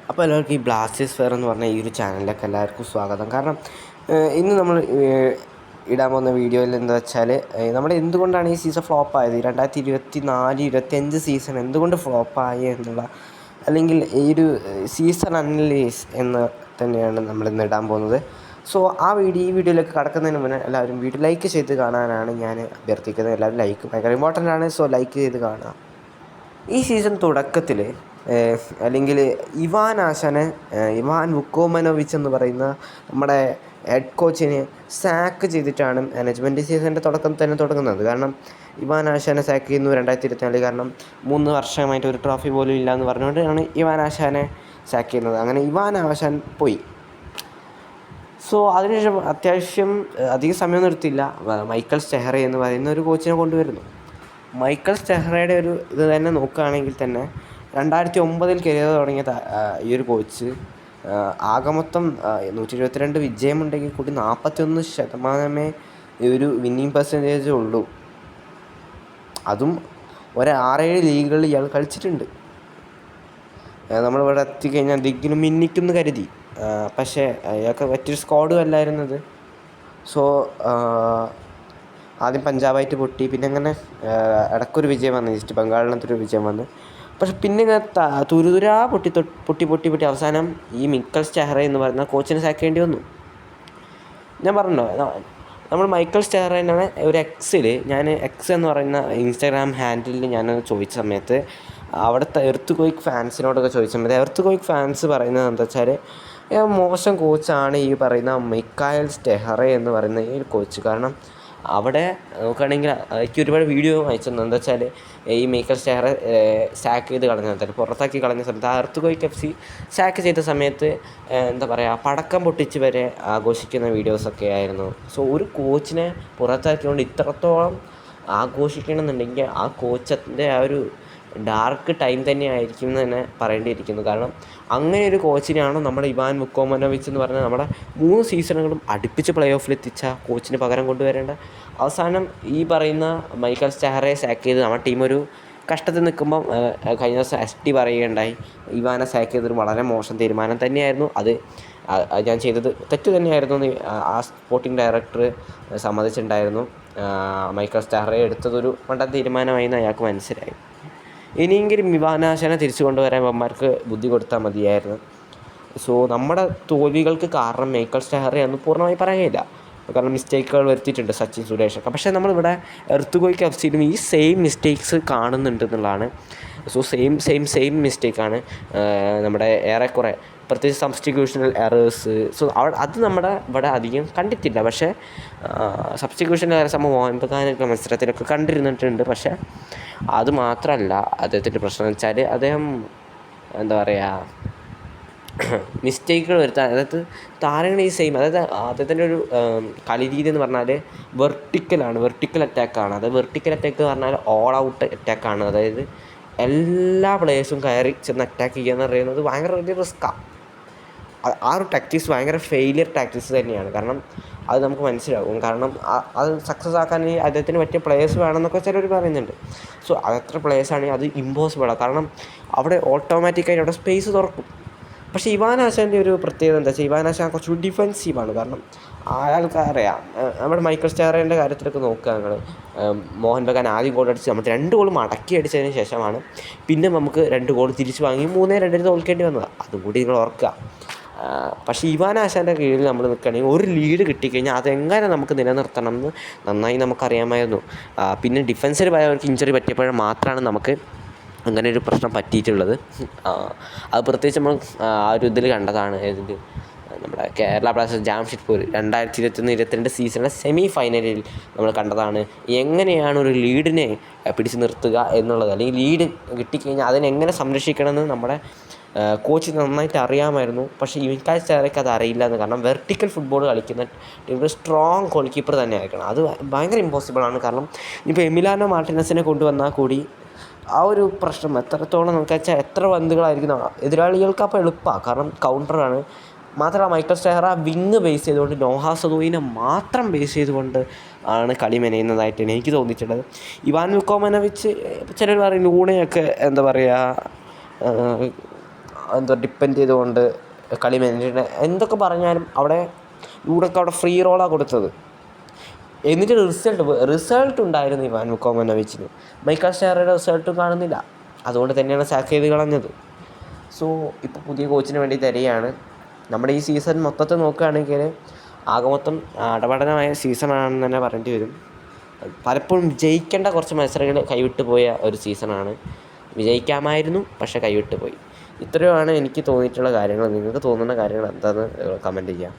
അപ്പോൾ എല്ലാവർക്കും ഈ ബ്ലാസ്റ്റേഴ്സ് ഫെയർ എന്ന് പറഞ്ഞ ഈ ഒരു ചാനലിലേക്ക് എല്ലാവർക്കും സ്വാഗതം. കാരണം ഇന്ന് നമ്മൾ ഇടാൻ പോകുന്ന വീഡിയോയിൽ എന്താ വെച്ചാൽ നമ്മുടെ എന്തുകൊണ്ടാണ് ഈ സീസൺ ഫ്ലോപ്പായത്, 2024-25 സീസൺ എന്തുകൊണ്ട് ഫ്ലോപ്പായി എന്നുള്ള, അല്ലെങ്കിൽ ഈ ഒരു സീസൺ അനലൈസ് എന്ന് തന്നെയാണ് നമ്മളിന്ന് ഇടാൻ പോകുന്നത്. സോ ഈ വീഡിയോയിലേക്ക് കടക്കുന്നതിന് മുന്നേ എല്ലാവരും വീഡിയോ ലൈക്ക് ചെയ്ത് കാണാനാണ് ഞാൻ അഭ്യർത്ഥിക്കുന്നത്. എല്ലാവരും ലൈക്ക് ഭയങ്കര ഇമ്പോർട്ടൻ്റ് ആണ്. സോ ലൈക്ക് ചെയ്ത് കാണുക. ഈ സീസൺ തുടക്കത്തിൽ അല്ലെങ്കിൽ ഇവാൻ വുക്കോമനോവിച്ച് എന്ന് പറയുന്ന നമ്മുടെ ഹെഡ് കോച്ചിനെ സാക്ക് ചെയ്തിട്ടാണ് മാനേജ്മെൻറ്റ് സീസണിൻ്റെ തുടക്കം തന്നെ തുടങ്ങുന്നത്. കാരണം ഇവാൻ ആശാനെ സാക്ക് ചെയ്യുന്നു 2024. കാരണം 3 വർഷമായിട്ട് ഒരു ട്രോഫി പോലും ഇല്ല എന്ന് പറഞ്ഞുകൊണ്ടാണ് ഇവാൻ ആശാനെ സാക്ക് ചെയ്യുന്നത്. അങ്ങനെ ഇവാൻ ആശാൻ പോയി. സോ അതിനുശേഷം അത്യാവശ്യം അധിക സമയമൊന്നും എടുത്തില്ല, മൈക്കൽ സ്റ്റെഹ്റ എന്ന് പറയുന്ന ഒരു കോച്ചിനെ കൊണ്ടുവരുന്നു. മൈക്കൽ സ്റ്റെഹ്റയുടെ ഒരു ഇത് തന്നെ നോക്കുകയാണെങ്കിൽ തന്നെ 2009 കരിയർ തുടങ്ങിയ ഈ ഒരു കോച്ച് ആകെ മൊത്തം 122 വിജയമുണ്ടെങ്കിൽ കൂടി 41% ഈ ഒരു വിന്നിങ് പെർസെൻറ്റേജ് ഉള്ളൂ. അതും ഒരു 6-7 ലീഗുകളിൽ ഇയാൾ കളിച്ചിട്ടുണ്ട്. നമ്മളിവിടെ എത്തിക്കഴിഞ്ഞാൽ എന്തെങ്കിലും മിന്നിക്കുമെന്ന് കരുതി, പക്ഷേ അയാൾക്ക് പറ്റിയൊരു സ്ക്വാഡും അല്ലായിരുന്നത്. സോ ആദ്യം പഞ്ചാബായിട്ട് പൊട്ടി, പിന്നെ അങ്ങനെ ഇടയ്ക്കൊരു വിജയം വന്നു, ഈസ്റ്റ് ബംഗാളിനകത്തൊരു വിജയം വന്നു. പക്ഷെ പിന്നെ ഇങ്ങനെ തുരുതുരാ പൊട്ടി അവസാനം ഈ മിക്കൽ സ്റ്റെഹ്റ എന്ന് പറയുന്ന കോച്ചിനെ സാക്കേണ്ടി വന്നു. ഞാൻ പറഞ്ഞല്ലോ, നമ്മൾ മൈക്കൽ സ്റ്റെഹ്റേനാണ് ഒരു എക്സ് എന്ന് പറയുന്ന ഇൻസ്റ്റാഗ്രാം ഹാൻഡിലിൽ ഞാനത് ചോദിച്ച സമയത്ത് അവിടുത്തെ എർത്ത് കോയിക്ക് ഫാൻസിനോടൊക്കെ ചോദിച്ച സമയത്ത് എർത്ത് കോയിക്ക് ഫാൻസ് പറയുന്നത് എന്താ വെച്ചാൽ മോശം കോച്ചാണ് ഈ പറയുന്ന മൈക്കൽ സ്റ്റെഹ്റ എന്ന് പറയുന്ന ഈ ഒരു കോച്ച്. കാരണം അവിടെ നോക്കുകയാണെങ്കിൽ എനിക്ക് ഒരുപാട് വീഡിയോ അയച്ചു തന്നെ. എന്താ വെച്ചാൽ ഈ മൈക്കൽ സ്റ്റെഹ്റ സാക്ക് ചെയ്ത് കളഞ്ഞ പുറത്താക്കി കളഞ്ഞ സമയത്ത് എർത്ത് കോയിക്ക് FC സാക്ക് ചെയ്ത സമയത്ത് എന്താ പറയുക, പടക്കം പൊട്ടിച്ച് വരെ ആഘോഷിക്കുന്ന വീഡിയോസൊക്കെ ആയിരുന്നു. സോ ഒരു കോച്ചിനെ പുറത്താക്കിക്കൊണ്ട് ഇത്രത്തോളം ആഘോഷിക്കണമെന്നുണ്ടെങ്കിൽ ആ കോച്ചിൻ്റെ ആ ഒരു ഡാർക്ക് ടൈം തന്നെ ആയിരിക്കും എന്ന് തന്നെ പറയേണ്ടിയിരിക്കുന്നു. കാരണം അങ്ങനെ ഒരു കോച്ചിനെയാണോ നമ്മുടെ ഇവാൻ വുക്കോമനോവിച്ച് എന്ന് പറഞ്ഞാൽ നമ്മുടെ 3 സീസണുകളും അടുപ്പിച്ച് പ്ലേ ഓഫിലെത്തിച്ച കോച്ചിന് പകരം കൊണ്ടുവരേണ്ട. അവസാനം ഈ പറയുന്ന മൈക്കൽ സ്റ്റെഹ്റയെ സാക്ക് ചെയ്ത് നമ്മുടെ ടീം ഒരു കഷ്ടത്തിൽ നിൽക്കുമ്പം കഴിഞ്ഞ ദിവസം ST പറയുകയുണ്ടായി, ഇവാനെ സാക്ക് ചെയ്തൊരു വളരെ മോശം തീരുമാനം തന്നെയായിരുന്നു, അത് ഞാൻ ചെയ്തത് തെറ്റ് തന്നെയായിരുന്നു എന്ന് ആ സ്പോർട്ടിംഗ് ഡയറക്ടർ സമ്മതിച്ചിട്ടുണ്ടായിരുന്നു. മൈക്കൽ സ്റ്റെഹ്റയെ എടുത്തതൊരു മണ്ടൻ തീരുമാനമായി എന്ന് അയാൾക്ക് മനസ്സിലായി. ഇനിയെങ്കിലും ഇവാനാശാനെ തിരിച്ചു കൊണ്ടുവരാൻ ഇവന്മാർക്ക് ബുദ്ധി കൊടുത്താൽ മതിയായിരുന്നു. സോ നമ്മുടെ തോൽവികൾക്ക് കാരണം മൈക്കൽ സ്റ്റെഹ്റയാണെന്ന് പൂർണ്ണമായി പറയുകയില്ല, കാരണം മിസ്റ്റേക്കുകൾ വരുത്തിയിട്ടുണ്ട് സച്ചിൻ സുരേഷൊക്കെ. പക്ഷേ നമ്മളിവിടെ എർത്ത് കോയിക്ക് FCയിലും ഈ സെയിം മിസ്റ്റേക്സ് കാണുന്നുണ്ട് എന്നുള്ളതാണ്. സോ സെയിം മിസ്റ്റേക്കാണ് നമ്മുടെ ഏറെക്കുറെ, പ്രത്യേകിച്ച് സബ്സ്റ്റിറ്റ്യൂഷണൽ എറേഴ്സ്. സോ അത് നമ്മുടെ ഇവിടെ അധികം കണ്ടിട്ടില്ല. പക്ഷേ സബ്സ്റ്റിറ്റ്യൂഷണൽ എറേഴ്സ് നമ്മൾ മോഹൻ ബഗാനൊക്കെ മത്സരത്തിലൊക്കെ കണ്ടിരുന്നിട്ടുണ്ട്. പക്ഷേ അത് മാത്രമല്ല അദ്ദേഹത്തിൻ്റെ പ്രശ്നം എന്ന് വെച്ചാൽ അദ്ദേഹം എന്താ പറയുക, മിസ്റ്റേക്കുകൾ വരുത്താൻ, അതായത് താരങ്ങൾ ഈ സെയിം, അതായത് അദ്ദേഹത്തിൻ്റെ ഒരു കളി രീതി എന്ന് പറഞ്ഞാൽ വെർട്ടിക്കൽ അറ്റാക്കാണ്. അതായത് വെർട്ടിക്കൽ അറ്റാക്ക് എന്ന് പറഞ്ഞാൽ ഓൾ ഔട്ട് അറ്റാക്കാണ്. അതായത് എല്ലാ പ്ലേയേഴ്സും കയറി ചെന്ന് അറ്റാക്ക് ചെയ്യുക എന്ന് പറയുന്നത് ഭയങ്കര വലിയ റിസ്ക്കാണ്. ആ ഒരു ടാക്ടിക്സ് ഭയങ്കര ഫെയിലിയർ ടാക്ടിക്സ് തന്നെയാണ്. കാരണം അത് നമുക്ക് മനസ്സിലാകും. കാരണം അത് സക്സസ് ആക്കാൻ അദ്ദേഹത്തിന് പറ്റിയ പ്ലേയേഴ്സ് വേണമെന്നൊക്കെ ചിലർ പറയുന്നുണ്ട്. സോ അതെത്ര പ്ലേയേഴ്സാണെങ്കിൽ അത് ഇമ്പോസിബിളാണ്. കാരണം അവിടെ ഓട്ടോമാറ്റിക്കായിട്ട് അവിടെ സ്പേസ് തുറക്കും. പക്ഷേ ഇവാൻ ആശാൻ്റെ ഒരു പ്രത്യേകത എന്താ വെച്ചാൽ, ഇവാൻ ആശാൻ കുറച്ച് ഡിഫെൻസീവാണ്. കാരണം അയാൾക്കറിയാം, നമ്മുടെ മൈക്കൽ സ്റ്റെഹ്റയുടെ കാര്യത്തിലൊക്കെ നോക്കുക നിങ്ങൾ, മോഹൻ ബഗാൻ ആദ്യം ഗോൾ അടിച്ച് നമ്മൾ 2 ഗോൾ മടക്കി അടിച്ചതിന് ശേഷമാണ് പിന്നെ നമുക്ക് 2 ഗോൾ തിരിച്ച് വാങ്ങി 3-2 തോൽക്കേണ്ടി വന്നത്. അതും കൂടി നിങ്ങൾ ഓർക്കുക. പക്ഷേ ഇവാൻ ആശാൻ്റെ കീഴിൽ നമ്മൾ നിൽക്കുകയാണെങ്കിൽ ഒരു ലീഡ് കിട്ടിക്കഴിഞ്ഞാൽ അതെങ്ങനെ നമുക്ക് നിലനിർത്തണം എന്ന് നന്നായി നമുക്കറിയാമായിരുന്നു. പിന്നെ ഡിഫൻസിൽ അവർക്ക് ഇഞ്ചറി പറ്റിയപ്പോൾ മാത്രമാണ് നമുക്ക് അങ്ങനെ ഒരു പ്രശ്നം പറ്റിയിട്ടുള്ളത്. അത് പ്രത്യേകിച്ച് നമ്മൾ ആ ഒരു ഇതിൽ കണ്ടതാണ്. നമ്മുടെ കേരള ബ്ലാസ്റ്റേഴ്സ് ജാംഷഡ്പൂർ 2021-22 സീസണിലെ സെമി ഫൈനലിൽ നമ്മൾ കണ്ടതാണ് എങ്ങനെയാണ് ഒരു ലീഡിനെ പിടിച്ച് നിർത്തുക എന്നുള്ളത്, അല്ലെങ്കിൽ ലീഡ് കിട്ടിക്കഴിഞ്ഞാൽ അതിനെങ്ങനെ സംരക്ഷിക്കണമെന്ന് നമ്മുടെ കോച്ച് നന്നായിട്ട് അറിയാമായിരുന്നു. പക്ഷേ ഇവൻകാൽ സ്റ്റെഹ്റയ്ക്ക് അത് അറിയില്ല എന്ന്. കാരണം വെർട്ടിക്കൽ ഫുട്ബോൾ കളിക്കുന്ന ടീമിൽ സ്ട്രോങ് ഗോൾ കീപ്പർ തന്നെ ആയിരിക്കണം. അത് ഭയങ്കര ഇമ്പോസിബിളാണ്. കാരണം ഇപ്പോൾ എമിലിയാനോ മാർട്ടിനസിനെ കൊണ്ടുവന്നാൽ കൂടി ആ ഒരു പ്രശ്നം എത്രത്തോളം നമുക്ക് വെച്ചാൽ എത്ര പന്തുകളായിരിക്കും എതിരാളികൾക്ക് അപ്പോൾ എളുപ്പമാണ്, കാരണം കൗണ്ടറാണ്. മാത്രമല്ല മൈക്കൽ സ്റ്റെഹ്റ വിങ് ബേസ് ചെയ്തുകൊണ്ട് നോഹ സദൂയിനെ മാത്രം ബേസ് ചെയ്തുകൊണ്ട് ആണ് കളി മെനയുന്നതായിട്ടാണ് എനിക്ക് തോന്നിയിട്ടുള്ളത്. ഇവാൻ വുക്കോമനോവിച്ച് ചിലർ പറയും ലൂണയൊക്കെ എന്താ പറയുക എന്തോ ഡിപ്പെൻഡ് ചെയ്തുകൊണ്ട് കളി മാനേജ് എന്തൊക്കെ പറഞ്ഞാലും അവിടെ ലൂഡോക്ക് അവിടെ ഫ്രീ റോളാണ് കൊടുത്തത്. എന്നിട്ട് റിസൾട്ട് ഉണ്ടായിരുന്നു ഇവാൻ വുക്കോമനോവിച്ചിന്. മൈക്കൽ സ്റ്റാറയുടെ റിസൾട്ടും കാണുന്നില്ല. അതുകൊണ്ട് തന്നെയാണ് സാക്ക് ചെയ്ത് കളഞ്ഞത്. സോ ഇപ്പോൾ പുതിയ കോച്ചിന് വേണ്ടി തിരയാണ്. നമ്മുടെ ഈ സീസൺ മൊത്തത്തിൽ നോക്കുകയാണെങ്കിൽ ആകെ മൊത്തം അടപടലമായ സീസണാണെന്ന് തന്നെ പറയേണ്ടി വരും. പലപ്പോഴും വിജയിക്കേണ്ട കുറച്ച് മത്സരങ്ങൾ കൈവിട്ട് പോയ ഒരു സീസണാണ്. വിജയിക്കാമായിരുന്നു, പക്ഷേ കൈവിട്ട് പോയി. ഇത്രയുമാണ് എനിക്ക് തോന്നിയിട്ടുള്ള കാര്യങ്ങൾ. നിങ്ങൾക്ക് തോന്നുന്ന കാര്യങ്ങൾ എന്താണെന്ന് കമൻറ്റ് ചെയ്യാം.